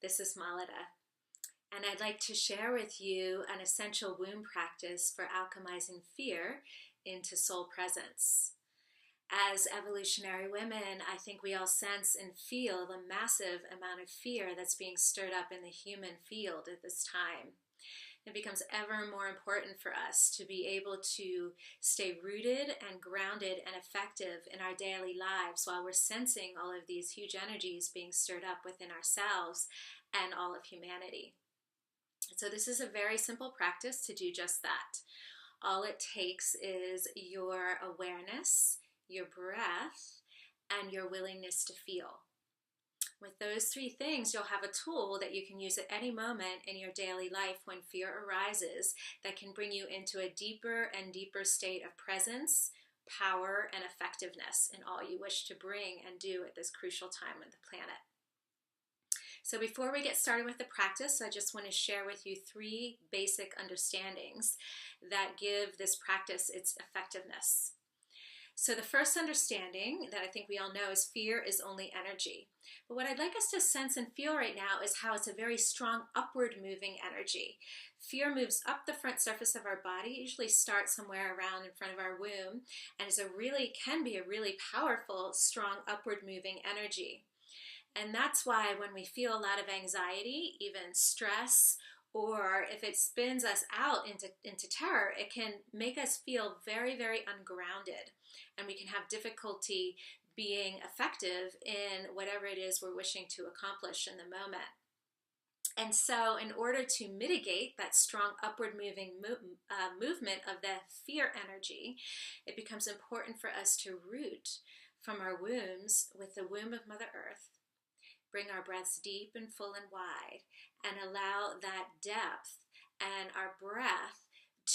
this is Malada, and I'd like to share with you an essential womb practice for alchemizing fear into soul presence. As evolutionary women, I think we all sense and feel the massive amount of fear that's being stirred up in the human field at this time. It becomes ever more important for us to be able to stay rooted and grounded and effective in our daily lives while we're sensing all of these huge energies being stirred up within ourselves and all of humanity. So this is a very simple practice to do just that. All it takes is your awareness, your breath, and your willingness to feel. With those three things, you'll have a tool that you can use at any moment in your daily life when fear arises that can bring you into a deeper and deeper state of presence, power, and effectiveness in all you wish to bring and do at this crucial time on the planet. So before we get started with the practice, I just want to share with you three basic understandings that give this practice its effectiveness. So the first understanding that I think we all know is fear is only energy. But what I'd like us to sense and feel right now is how it's a very strong upward moving energy. Fear moves up the front surface of our body, usually starts somewhere around in front of our womb, and can be a really powerful, strong upward moving energy. And that's why when we feel a lot of anxiety, even stress, or if it spins us out into terror, it can make us feel very, very ungrounded. And we can have difficulty being effective in whatever it is we're wishing to accomplish in the moment. And so in order to mitigate that strong upward moving movement of the fear energy, it becomes important for us to root from our wombs with the womb of Mother Earth, bring our breaths deep and full and wide, and allow that depth and our breath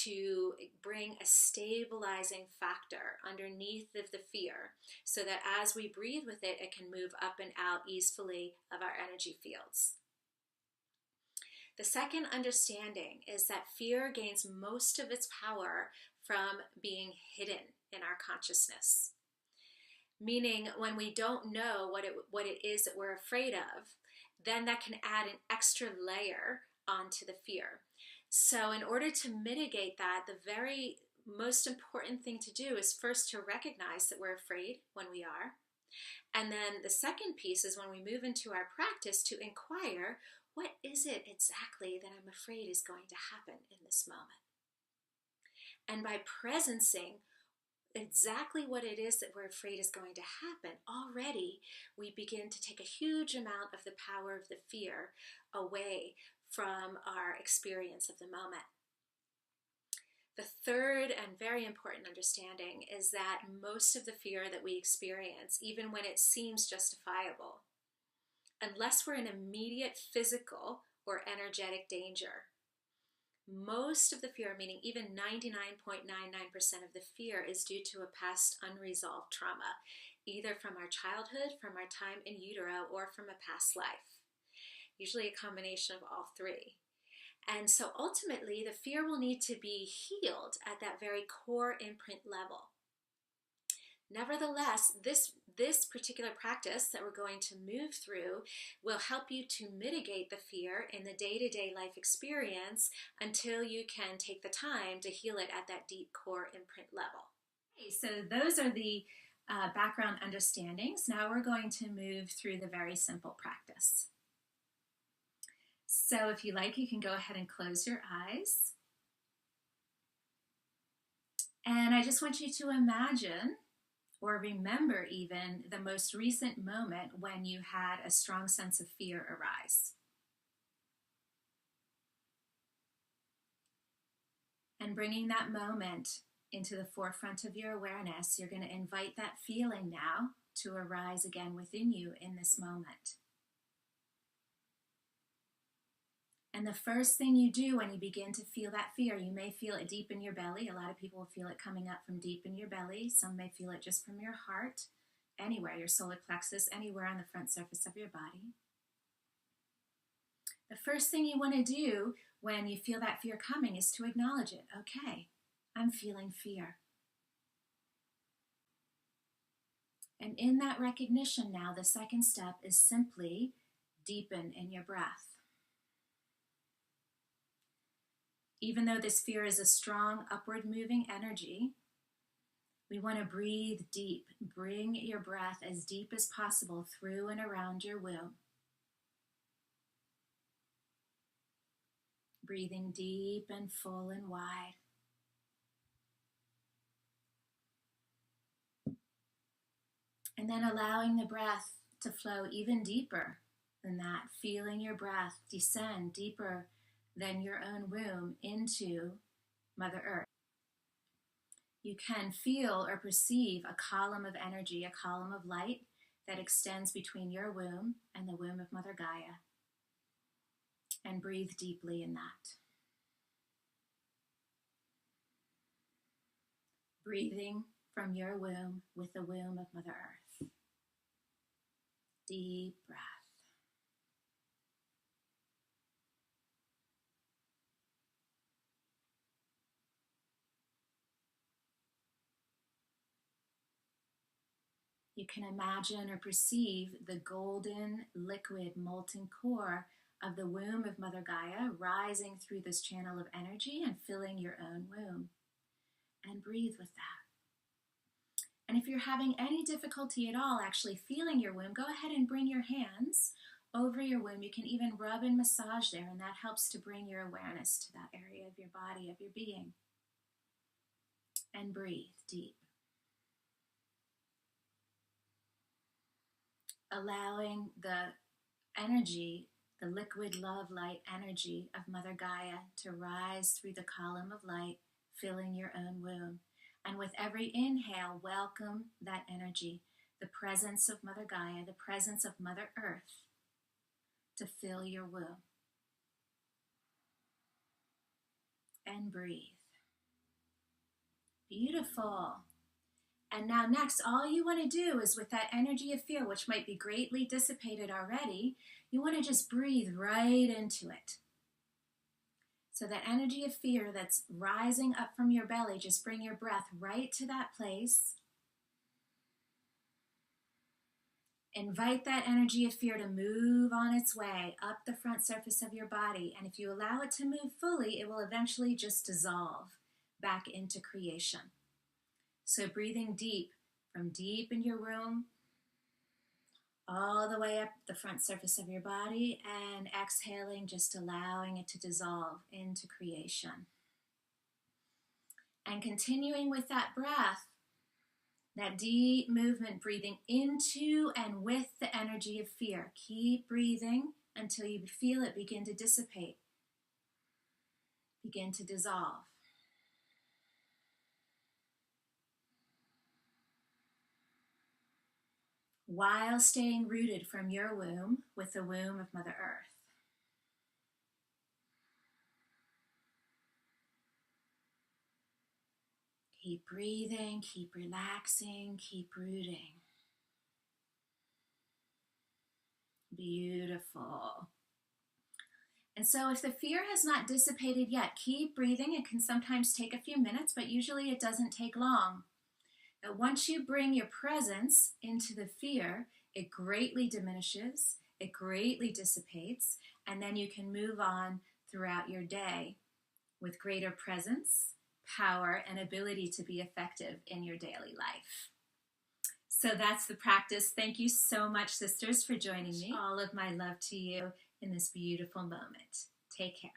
to bring a stabilizing factor underneath of the fear so that as we breathe with it, it can move up and out easily of our energy fields. The second understanding is that fear gains most of its power from being hidden in our consciousness. Meaning when we don't know what it is that we're afraid of, then that can add an extra layer onto the fear. So in order to mitigate that, the very most important thing to do is first to recognize that we're afraid when we are. And then the second piece is when we move into our practice to inquire, what is it exactly that I'm afraid is going to happen in this moment? And by presencing exactly what it is that we're afraid is going to happen, already we begin to take a huge amount of the power of the fear away from our experience of the moment. The third and very important understanding is that most of the fear that we experience, even when it seems justifiable, unless we're in immediate physical or energetic danger, most of the fear, meaning even 99.99% of the fear, is due to a past unresolved trauma, either from our childhood, from our time in utero, or from a past life. Usually a combination of all three. And so ultimately, the fear will need to be healed at that very core imprint level. Nevertheless, this particular practice that we're going to move through will help you to mitigate the fear in the day-to-day life experience until you can take the time to heal it at that deep core imprint level. Okay, so those are the background understandings. Now we're going to move through the very simple practice. So if you like, you can go ahead and close your eyes. And I just want you to imagine or remember even the most recent moment when you had a strong sense of fear arise. And bringing that moment into the forefront of your awareness, you're going to invite that feeling now to arise again within you in this moment. And the first thing you do when you begin to feel that fear, you may feel it deep in your belly. A lot of people will feel it coming up from deep in your belly. Some may feel it just from your heart, anywhere, your solar plexus, anywhere on the front surface of your body. The first thing you want to do when you feel that fear coming is to acknowledge it. Okay, I'm feeling fear. And in that recognition now, the second step is simply deepen in your breath. Even though this fear is a strong upward moving energy, we want to breathe deep. Bring your breath as deep as possible through and around your womb. Breathing deep and full and wide. And then allowing the breath to flow even deeper than that, feeling your breath descend deeper than your own womb into Mother Earth. You can feel or perceive a column of energy, a column of light that extends between your womb and the womb of Mother Gaia. And breathe deeply in that. Breathing from your womb with the womb of Mother Earth. Deep breath. You can imagine or perceive the golden, liquid, molten core of the womb of Mother Gaia rising through this channel of energy and filling your own womb. And breathe with that. And if you're having any difficulty at all actually feeling your womb, go ahead and bring your hands over your womb. You can even rub and massage there, and that helps to bring your awareness to that area of your body, of your being. And breathe deep. Allowing the energy, the liquid love light energy of Mother Gaia to rise through the column of light, filling your own womb. And with every inhale, welcome that energy, the presence of Mother Gaia, the presence of Mother Earth to fill your womb. And breathe. Beautiful. And now next, all you want to do is with that energy of fear, which might be greatly dissipated already, you want to just breathe right into it. So that energy of fear that's rising up from your belly, just bring your breath right to that place. Invite that energy of fear to move on its way up the front surface of your body. And if you allow it to move fully, it will eventually just dissolve back into creation. So breathing deep, from deep in your womb, all the way up the front surface of your body, and exhaling, just allowing it to dissolve into creation. And continuing with that breath, that deep movement, breathing into and with the energy of fear. Keep breathing until you feel it begin to dissipate, begin to dissolve. While staying rooted from your womb with the womb of Mother Earth. Keep breathing, keep relaxing, keep rooting. Beautiful. And so if the fear has not dissipated yet, keep breathing. It can sometimes take a few minutes, but usually it doesn't take long. Now, once you bring your presence into the fear, it greatly diminishes, it greatly dissipates, and then you can move on throughout your day with greater presence, power, and ability to be effective in your daily life. So that's the practice. Thank you so much, sisters, for joining me. All of my love to you in this beautiful moment. Take care.